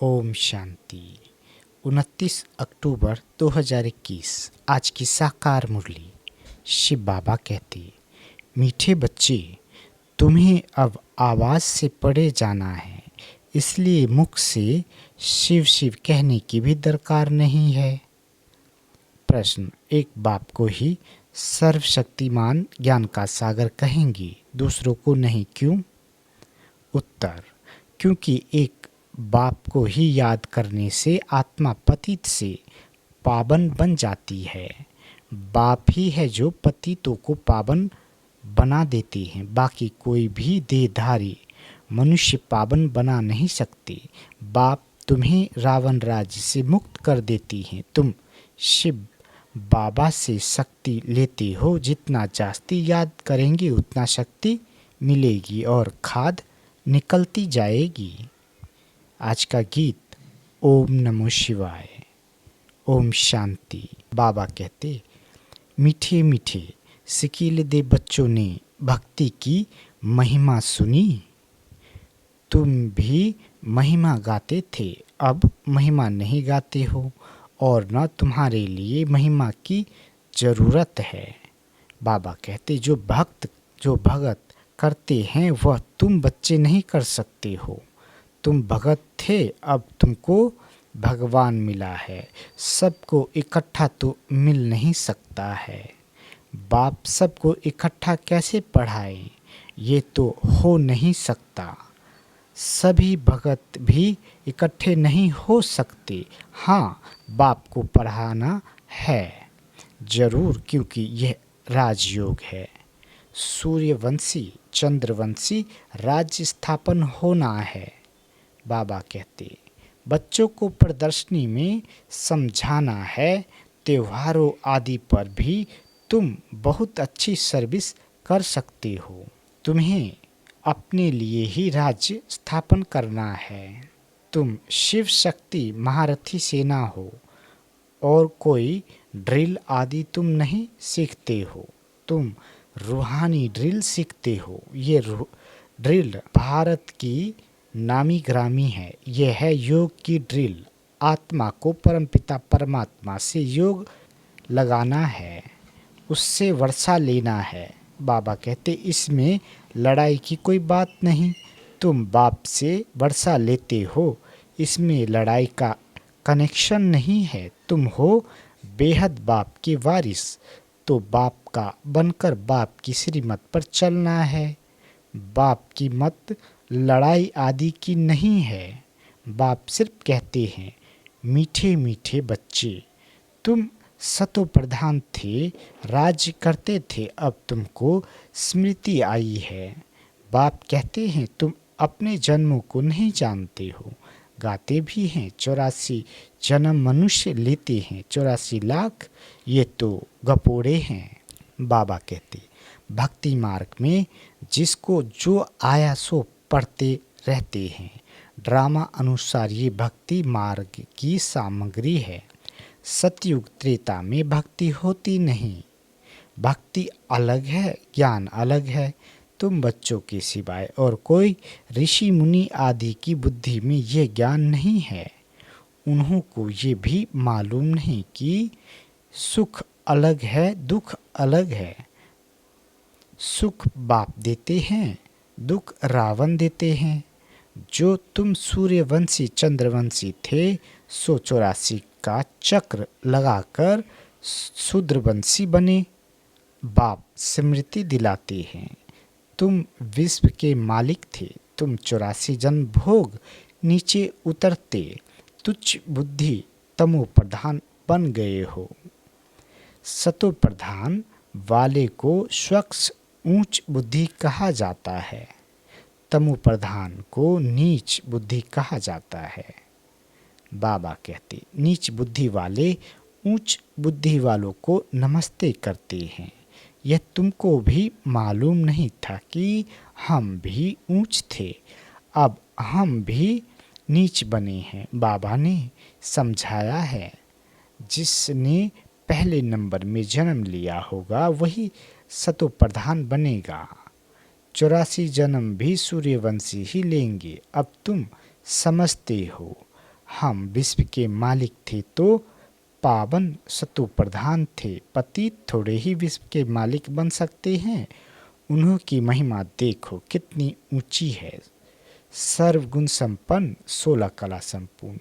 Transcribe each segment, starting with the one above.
ओम शांति। 29 अक्टूबर 2021 आज की साकार मुरली। शिव बाबा कहते, मीठे बच्चे, तुम्हें अब आवाज़ से पढ़े जाना है, इसलिए मुख से शिव शिव कहने की भी दरकार नहीं है। प्रश्न, एक बाप को ही सर्वशक्तिमान ज्ञान का सागर कहेंगे, दूसरों को नहीं, क्यों? उत्तर, क्योंकि एक बाप को ही याद करने से आत्मा पतित से पावन बन जाती है। बाप ही है जो पतितों को पावन बना देते हैं, बाकी कोई भी देहधारी मनुष्य पावन बना नहीं सकते। बाप तुम्हें रावण राज्य से मुक्त कर देती हैं। तुम शिव बाबा से शक्ति लेते हो, जितना जास्ती याद करेंगे उतना शक्ति मिलेगी और खाद निकलती जाएगी। आज का गीत ओम नमो शिवाय। ओम शांति। बाबा कहते, मीठे मीठे सिकील दे बच्चों ने भक्ति की महिमा सुनी। तुम भी महिमा गाते थे, अब महिमा नहीं गाते हो और न तुम्हारे लिए महिमा की ज़रूरत है। बाबा कहते, जो भगत करते हैं वह तुम बच्चे नहीं कर सकते हो। तुम भगत थे, अब तुमको भगवान मिला है। सबको इकट्ठा तो मिल नहीं सकता है। बाप सबको इकट्ठा कैसे पढ़ाए, ये तो हो नहीं सकता। सभी भगत भी इकट्ठे नहीं हो सकते। हाँ, बाप को पढ़ाना है जरूर, क्योंकि यह राजयोग है। सूर्यवंशी चंद्रवंशी राज्य स्थापन होना है। बाबा कहते, बच्चों को प्रदर्शनी में समझाना है। त्योहारों आदि पर भी तुम बहुत अच्छी सर्विस कर सकते हो। तुम्हें अपने लिए ही राज्य स्थापन करना है। तुम शिव शक्ति महारथी सेना हो और कोई ड्रिल आदि तुम नहीं सीखते हो। तुम रूहानी ड्रिल सीखते हो। ये ड्रिल भारत की नामी ग्रामी है। यह है योग की ड्रिल। आत्मा को परमपिता परमात्मा से योग लगाना है, उससे वर्षा लेना है। बाबा कहते, इसमें लड़ाई की कोई बात नहीं। तुम बाप से वर्षा लेते हो, इसमें लड़ाई का कनेक्शन नहीं है। तुम हो बेहद बाप के वारिस, तो बाप का बनकर बाप की श्रीमत पर चलना है। बाप की मत लड़ाई आदि की नहीं है। बाप सिर्फ कहते हैं, मीठे मीठे बच्चे, तुम सतो प्रधान थे, राज्य करते थे, अब तुमको स्मृति आई है। बाप कहते हैं, तुम अपने जन्मों को नहीं जानते हो। गाते भी हैं, 84 जन्म मनुष्य लेते हैं, 84 लाख ये तो गपोड़े हैं। बाबा कहते, भक्ति मार्ग में जिसको जो आया सो पढ़ते रहते हैं। ड्रामा अनुसार ये भक्ति मार्ग की सामग्री है। सतयुग त्रेता में भक्ति होती नहीं। भक्ति अलग है, ज्ञान अलग है। तुम बच्चों के सिवाय और कोई ऋषि मुनि आदि की बुद्धि में ये ज्ञान नहीं है। उन्हों को ये भी मालूम नहीं कि सुख अलग है, दुख अलग है। सुख बाप देते हैं, दुख रावण देते हैं। जो तुम सूर्यवंशी चंद्रवंशी थे, सो 84 का चक्र लगाकर शूद्रवंशी बने। बाप स्मृति दिलाते हैं, तुम विश्व के मालिक थे। तुम 84 जन्म भोग नीचे उतरते तुच्छ बुद्धि तमो प्रधान बन गए हो। सतो प्रधान वाले को स्वच्छ ऊंच बुद्धि कहा जाता है, तमो प्रधान को नीच बुद्धि कहा जाता है। बाबा कहते, नीच बुद्धि वाले ऊंच बुद्धि वालों को नमस्ते करते हैं। यह तुमको भी मालूम नहीं था कि हम भी ऊंच थे, अब हम भी नीच बने हैं। बाबा ने समझाया है, जिसने पहले नंबर में जन्म लिया होगा वही सतो प्रधान बनेगा। 84 जन्म भी सूर्यवंशी ही लेंगे। अब तुम समझते हो, हम विश्व के मालिक थे तो पावन सतु प्रधान थे, पतित थोड़े ही विश्व के मालिक बन सकते हैं। उन्हों की महिमा देखो कितनी ऊंची है। सर्वगुण संपन्न 16 कला संपूर्ण।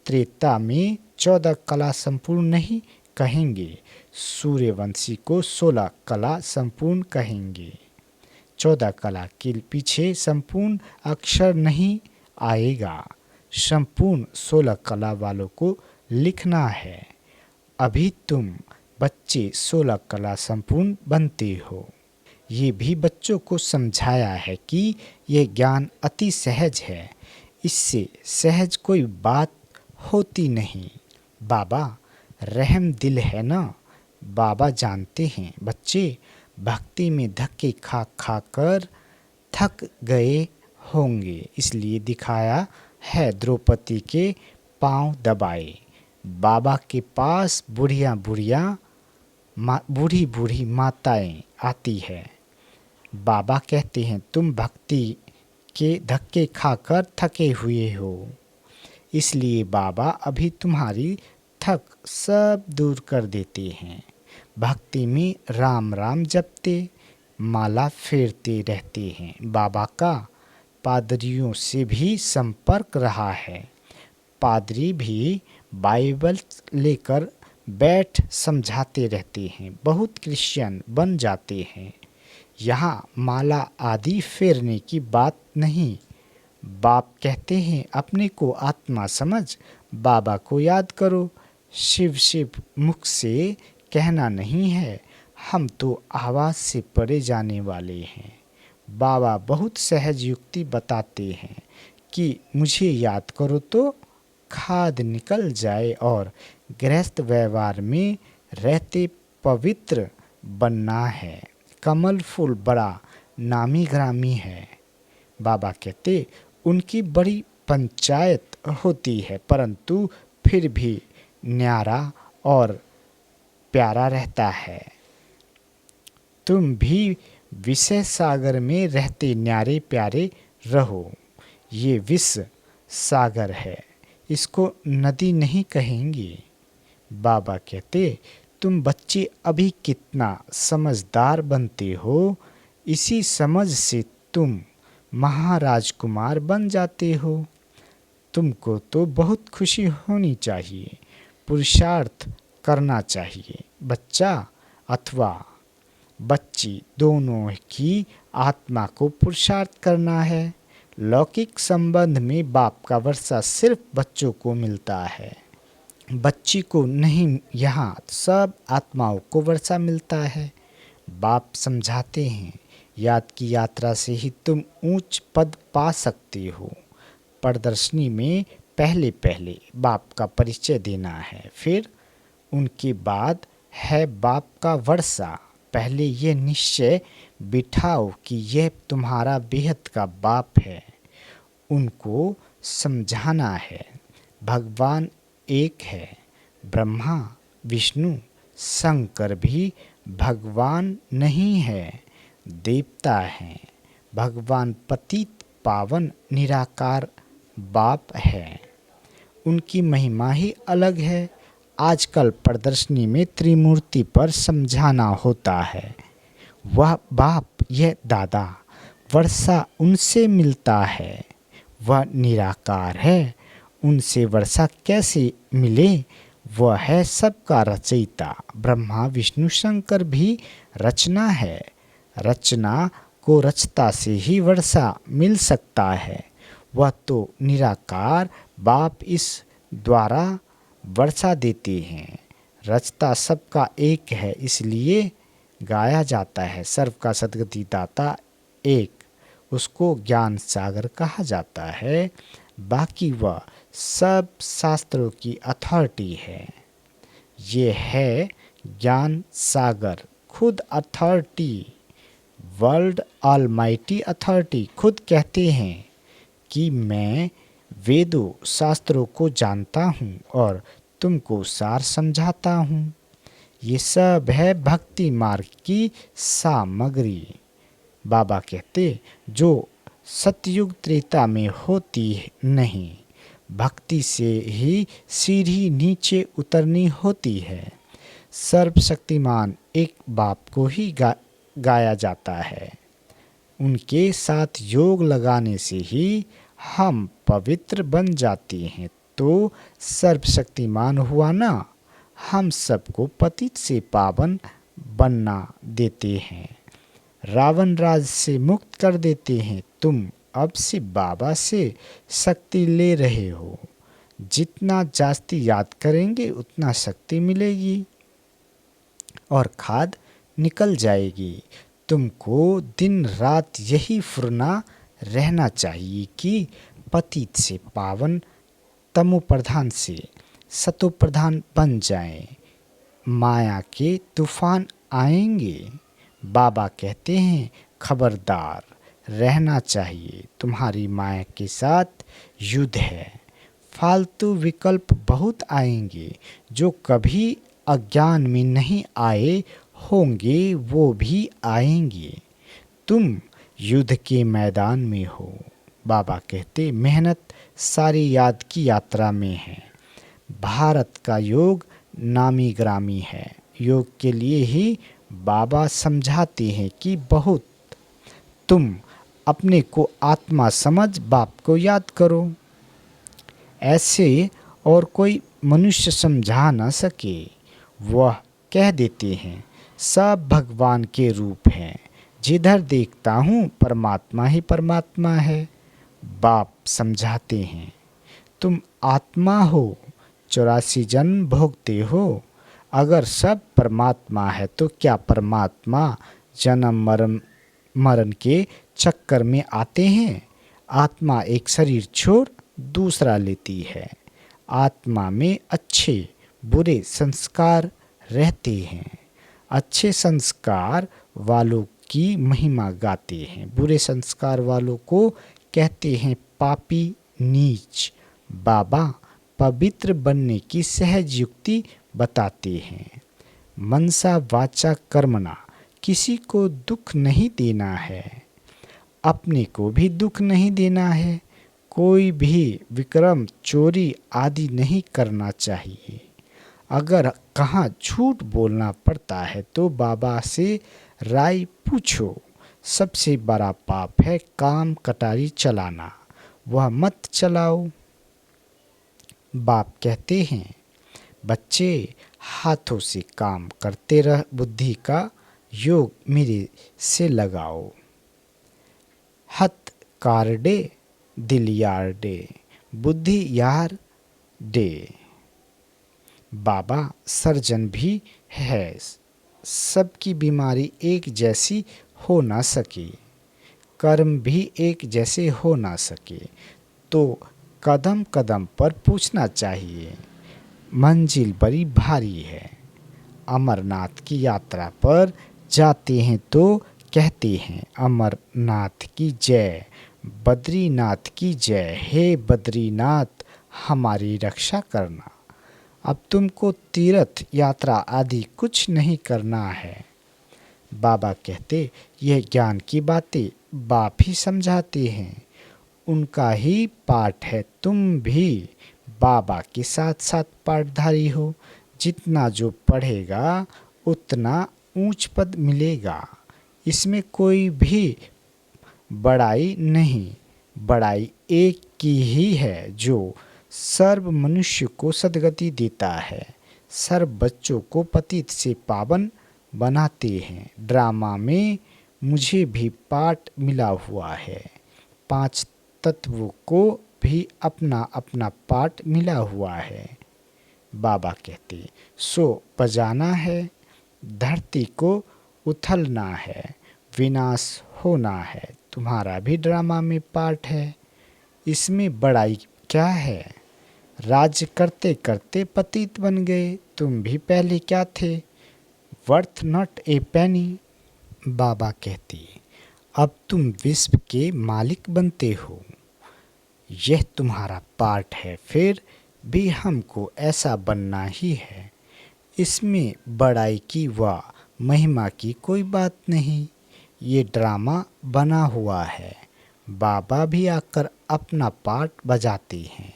त्रेता में 14 कला संपूर्ण नहीं कहेंगे, सूर्यवंशी को 16 कला संपूर्ण कहेंगे। 14 कला के पीछे संपूर्ण अक्षर नहीं आएगा, संपूर्ण 16 कला वालों को लिखना है। अभी तुम बच्चे 16 कला संपूर्ण बनते हो। ये भी बच्चों को समझाया है कि यह ज्ञान अति सहज है, इससे सहज कोई बात होती नहीं। बाबा रहम दिल है ना। बाबा जानते हैं बच्चे भक्ति में धक्के खा खा कर थक गए होंगे, इसलिए दिखाया है द्रौपदी के पांव दबाए। बाबा के पास बूढ़ी बूढ़ी माताएं आती है। बाबा कहते हैं तुम भक्ति के धक्के खाकर थके हुए हो, इसलिए बाबा अभी तुम्हारी थक सब दूर कर देते हैं। भक्ति में राम राम जपते माला फेरते रहते हैं। बाबा का पादरियों से भी संपर्क रहा है। पादरी भी बाइबल लेकर बैठ समझाते रहते हैं। बहुत क्रिश्चियन बन जाते हैं। यहाँ माला आदि फेरने की बात नहीं। बाप कहते हैं अपने को आत्मा समझ बाबा को याद करो। शिव शिव मुख से कहना नहीं है, हम तो आवाज़ से परे जाने वाले हैं। बाबा बहुत सहज युक्ति बताते हैं कि मुझे याद करो तो खाद निकल जाए और गृहस्थ व्यवहार में रहते पवित्र बनना है। कमल फूल बड़ा नामी ग्रामी है। बाबा कहते उनकी बड़ी पंचायत होती है, परंतु फिर भी न्यारा और प्यारा रहता है। तुम भी विषय सागर में रहते न्यारे प्यारे रहो। ये विश्व सागर है, इसको नदी नहीं कहेंगे। बाबा कहते तुम बच्चे अभी कितना समझदार बनते हो, इसी समझ से तुम महाराजकुमार बन जाते हो। तुमको तो बहुत खुशी होनी चाहिए, पुरुषार्थ करना चाहिए। बच्चा अथवा बच्ची दोनों की आत्मा को पुरुषार्थ करना है। लौकिक संबंध में बाप का वर्षा सिर्फ बच्चों को मिलता है, बच्ची को नहीं। यहाँ सब आत्माओं को वर्षा मिलता है। बाप समझाते हैं याद की यात्रा से ही तुम ऊंच पद पा सकते हो। प्रदर्शनी में पहले पहले बाप का परिचय देना है, फिर उनके बाद है बाप का वर्षा। पहले ये निश्चय बिठाओ कि यह तुम्हारा बेहद का बाप है। उनको समझाना है भगवान एक है। ब्रह्मा विष्णु शंकर भी भगवान नहीं है, देवता हैं। भगवान पतित पावन निराकार बाप है, उनकी महिमा ही अलग है। आजकल प्रदर्शनी में त्रिमूर्ति पर समझाना होता है। वह बाप, यह दादा, वर्षा उनसे मिलता है। वह निराकार है, उनसे वर्षा कैसे मिले? वह है सबका रचयिता। ब्रह्मा विष्णु शंकर भी रचना है। रचना को रचता से ही वर्षा मिल सकता है। वह तो निराकार बाप इस द्वारा वर्षा देते हैं। रचता सबका एक है, इसलिए गाया जाता है सर्व का सद्गति दाता एक। उसको ज्ञान सागर कहा जाता है। बाकी वह सब शास्त्रों की अथॉरिटी है। ये है ज्ञान सागर, खुद अथॉरिटी, वर्ल्ड ऑलमाइटी अथॉरिटी खुद कहते हैं कि मैं वेदों शास्त्रों को जानता हूँ और तुमको सार समझाता हूँ। ये सब है भक्ति मार्ग की सामग्री। बाबा कहते जो सतयुग त्रेता में होती नहीं, भक्ति से ही सीढ़ी नीचे उतरनी होती है। सर्वशक्तिमान एक बाप को ही गाया जाता है। उनके साथ योग लगाने से ही हम पवित्र बन जाते हैं। तो सर्वशक्तिमान हुआ ना, हम सबको पतित से पावन बनना देते हैं, रावण राज से मुक्त कर देते हैं। तुम अब से बाबा से शक्ति ले रहे हो। जितना जास्ती याद करेंगे उतना शक्ति मिलेगी और खाद निकल जाएगी। तुमको दिन रात यही फुरना रहना चाहिए कि पतित से पावन, तमो प्रधान से सतो प्रधान बन जाएं। माया के तूफान आएंगे। बाबा कहते हैं खबरदार रहना चाहिए, तुम्हारी माया के साथ युद्ध है। फालतू विकल्प बहुत आएंगे, जो कभी अज्ञान में नहीं आए होंगे वो भी आएंगे। तुम युद्ध के मैदान में हो। बाबा कहते मेहनत सारी याद की यात्रा में है। भारत का योग नामी ग्रामी है। योग के लिए ही बाबा समझाते हैं कि बहुत तुम अपने को आत्मा समझ बाप को याद करो। ऐसे और कोई मनुष्य समझा न सके। वह कह देते हैं सब भगवान के रूप हैं, जिधर देखता हूँ परमात्मा ही परमात्मा है। बाप समझाते हैं तुम आत्मा हो, 84 जन्म भोगते हो। अगर सब परमात्मा है तो क्या परमात्मा जन्म मरण के चक्कर में आते हैं? आत्मा एक शरीर छोड़ दूसरा लेती है। आत्मा में अच्छे बुरे संस्कार रहते हैं। अच्छे संस्कार वालों की महिमा गाते हैं, बुरे संस्कार वालों को कहते हैं पापी नीच। बाबा पवित्र बनने की सहज युक्ति बताते हैं। मनसा वाचा कर्मणा, किसी को दुख नहीं देना है, अपने को भी दुख नहीं देना है। कोई भी विक्रम चोरी आदि नहीं करना चाहिए। अगर कहाँ झूठ बोलना पड़ता है तो बाबा से राय पूछो। सबसे बड़ा पाप है काम कटारी चलाना, वह मत चलाओ। बाप कहते हैं बच्चे हाथों से काम करते रह, बुद्धि का योग मेरे से लगाओ। हथ कारडे दिल यार डे, बुद्धि यार डे। बाबा सर्जन भी है। सबकी बीमारी एक जैसी हो ना सके, कर्म भी एक जैसे हो ना सके, तो कदम कदम पर पूछना चाहिए। मंजिल बड़ी भारी है। अमरनाथ की यात्रा पर जाते हैं तो कहते हैं अमरनाथ की जय, बद्रीनाथ की जय। हे बद्रीनाथ हमारी रक्षा करना। अब तुमको तीर्थ यात्रा आदि कुछ नहीं करना है। बाबा कहते यह ज्ञान की बातें बाप ही समझाते हैं, उनका ही पाठ है। तुम भी बाबा के साथ साथ पाठधारी हो। जितना जो पढ़ेगा उतना ऊंच पद मिलेगा। इसमें कोई भी बड़ाई नहीं, बड़ाई एक की ही है जो सर्व मनुष्य को सद्गति देता है, सर्व बच्चों को पतित से पावन बनाते हैं। ड्रामा में मुझे भी पाठ मिला हुआ है। 5 तत्वों को भी अपना अपना पाठ मिला हुआ है। बाबा कहते सो बजाना है, धरती को उथलना है, विनाश होना है। तुम्हारा भी ड्रामा में पार्ट है। इसमें बड़ाई क्या है? राज्य करते करते पतित बन गए। तुम भी पहले क्या थे? वर्थ नॉट ए पेनी। बाबा कहती अब तुम विश्व के मालिक बनते हो। यह तुम्हारा पार्ट है, फिर भी हमको ऐसा बनना ही है। इसमें बड़ाई की व महिमा की कोई बात नहीं। ये ड्रामा बना हुआ है। बाबा भी आकर अपना पार्ट बजाते हैं।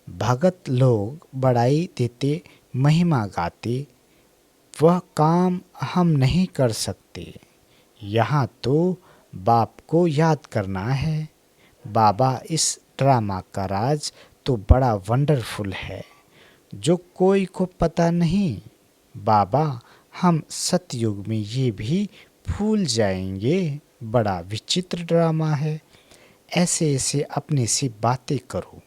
भगत लोग बड़ाई देते, महिमा गाते, वह काम हम नहीं कर सकते। यहाँ तो बाप को याद करना है। बाबा, इस ड्रामा का राज तो बड़ा वंडरफुल है जो कोई को पता नहीं। बाबा, हम सतयुग में ये भी भूल जाएंगे। बड़ा विचित्र ड्रामा है। ऐसे ऐसे अपने से बातें करो।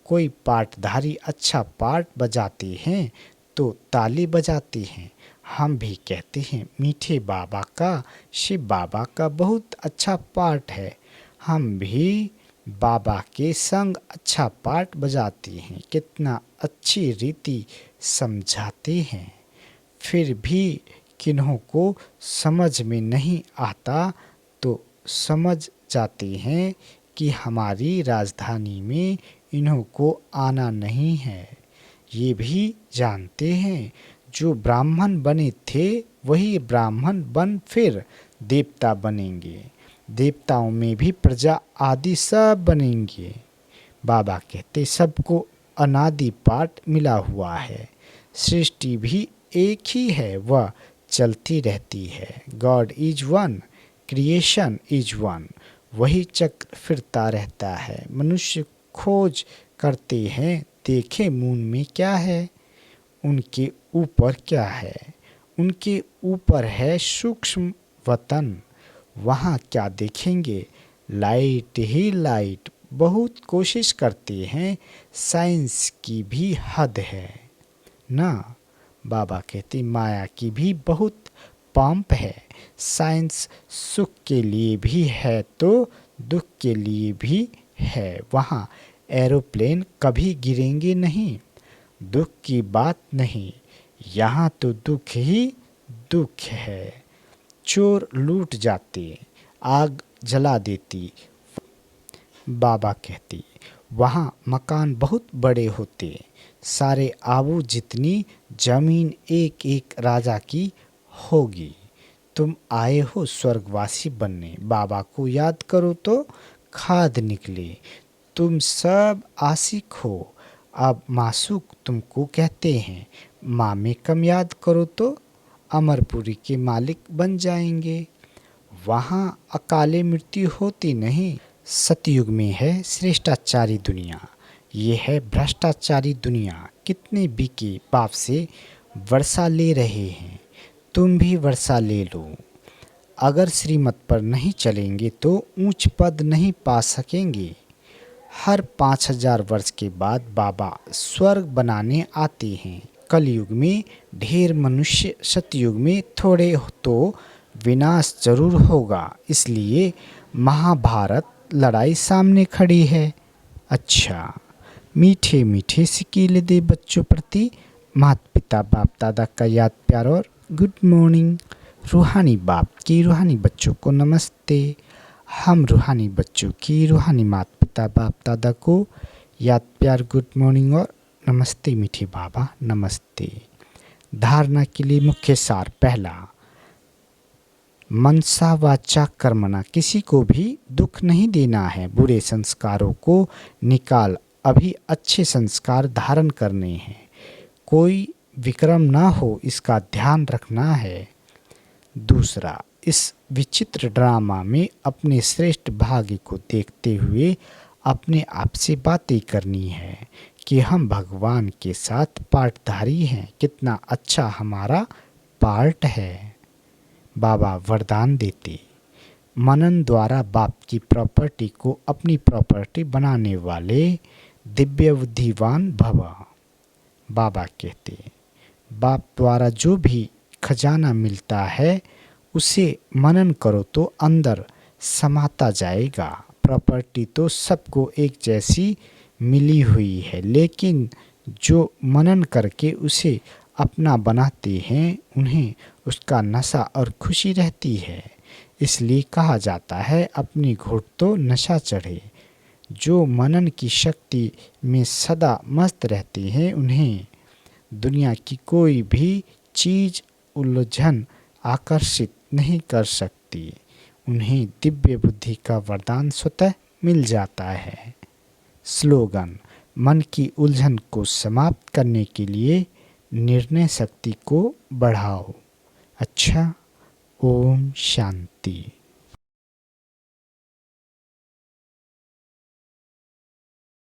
कोई पाठधारी अच्छा पाठ बजाते हैं तो ताली बजाते हैं। हम भी कहते हैं मीठे बाबा का, शिव बाबा का बहुत अच्छा पाठ है। हम भी बाबा के संग अच्छा पाठ बजाते हैं, कितना अच्छी रीति समझाते हैं। फिर भी किन्हों को समझ में नहीं आता तो समझ जाते हैं कि हमारी राजधानी में इन्हों को आना नहीं है। ये भी जानते हैं जो ब्राह्मण बने थे वही ब्राह्मण बन फिर देवता बनेंगे। देवताओं में भी प्रजा आदि सब बनेंगे। बाबा कहते सबको अनादि पाठ मिला हुआ है। सृष्टि भी एक ही है, वह चलती रहती है। God is one, creation is one. वही चक्र फिरता रहता है। मनुष्य खोज करते हैं, देखे मून में क्या है, उनके ऊपर क्या है। उनके ऊपर है सूक्ष्म वतन, वहाँ क्या देखेंगे, लाइट ही लाइट। बहुत कोशिश करते हैं, साइंस की भी हद है ना। बाबा कहते माया की भी बहुत पंप है। साइंस सुख के लिए भी है तो दुख के लिए भी है। वहाँ एरोप्लेन कभी गिरेंगे नहीं, दुख की बात नहीं। यहाँ तो दुख ही दुख है। चोर लूट जाते, आग जला देती। बाबा कहती वहाँ मकान बहुत बड़े होते, सारे आबू जितनी जमीन एक एक राजा की होगी। तुम आए हो स्वर्गवासी बनने, बाबा को याद करो तो खाद निकले। तुम सब आशिक हो, अब मासूक तुमको कहते हैं। मामे कम याद करो तो अमरपुरी के मालिक बन जाएंगे। वहाँ अकाले मृत्यु होती नहीं। सतयुग में है श्रेष्ठाचारी दुनिया, ये है भ्रष्टाचारी दुनिया। कितने बिके बाप से वर्षा ले रहे हैं, तुम भी वर्षा ले लो। अगर श्रीमत पर नहीं चलेंगे तो ऊंच पद नहीं पा सकेंगे। हर 5000 वर्ष के बाद बाबा स्वर्ग बनाने आते हैं। कलयुग में ढेर मनुष्य, सतयुग में थोड़े, तो विनाश जरूर होगा। इसलिए महाभारत लड़ाई सामने खड़ी है। अच्छा, मीठे मीठे सिकीले दे बच्चों प्रति माता पिता बाप दादा का याद प्यार और गुड मॉर्निंग। रूहानी बाप की रूहानी बच्चों को नमस्ते। हम रूहानी बच्चों की रूहानी माता पिता बाप दादा को याद प्यार गुड मॉर्निंग और नमस्ते। मीठे बाबा नमस्ते। धारणा के लिए मुख्य सार। पहला, मनसा वाचा कर्मणा, किसी को भी दुख नहीं देना है। बुरे संस्कारों को निकाल, अभी अच्छे संस्कार धारण करने हैं। कोई विक्रम ना हो, इसका ध्यान रखना है। दूसरा, इस विचित्र ड्रामा में अपने श्रेष्ठ भाग्य को देखते हुए अपने आप से बातें करनी है कि हम भगवान के साथ पार्टधारी हैं। कितना अच्छा हमारा पार्ट है। बाबा वरदान देते, मनन द्वारा बाप की प्रॉपर्टी को अपनी प्रॉपर्टी बनाने वाले दिव्य बुद्धिवान भव। बाबा कहते, बाप द्वारा जो भी खजाना मिलता है उसे मनन करो तो अंदर समाता जाएगा। प्रॉपर्टी तो सबको एक जैसी मिली हुई है, लेकिन जो मनन करके उसे अपना बनाते हैं उन्हें उसका नशा और खुशी रहती है। इसलिए कहा जाता है अपनी घोट तो नशा चढ़े। जो मनन की शक्ति में सदा मस्त रहते हैं उन्हें दुनिया की कोई भी चीज उलझन आकर्षित नहीं कर सकती। उन्हें दिव्य बुद्धि का वरदान स्वतः मिल जाता है। स्लोगन, मन की उलझन को समाप्त करने के लिए निर्णय शक्ति को बढ़ाओ। अच्छा, ओम शांति।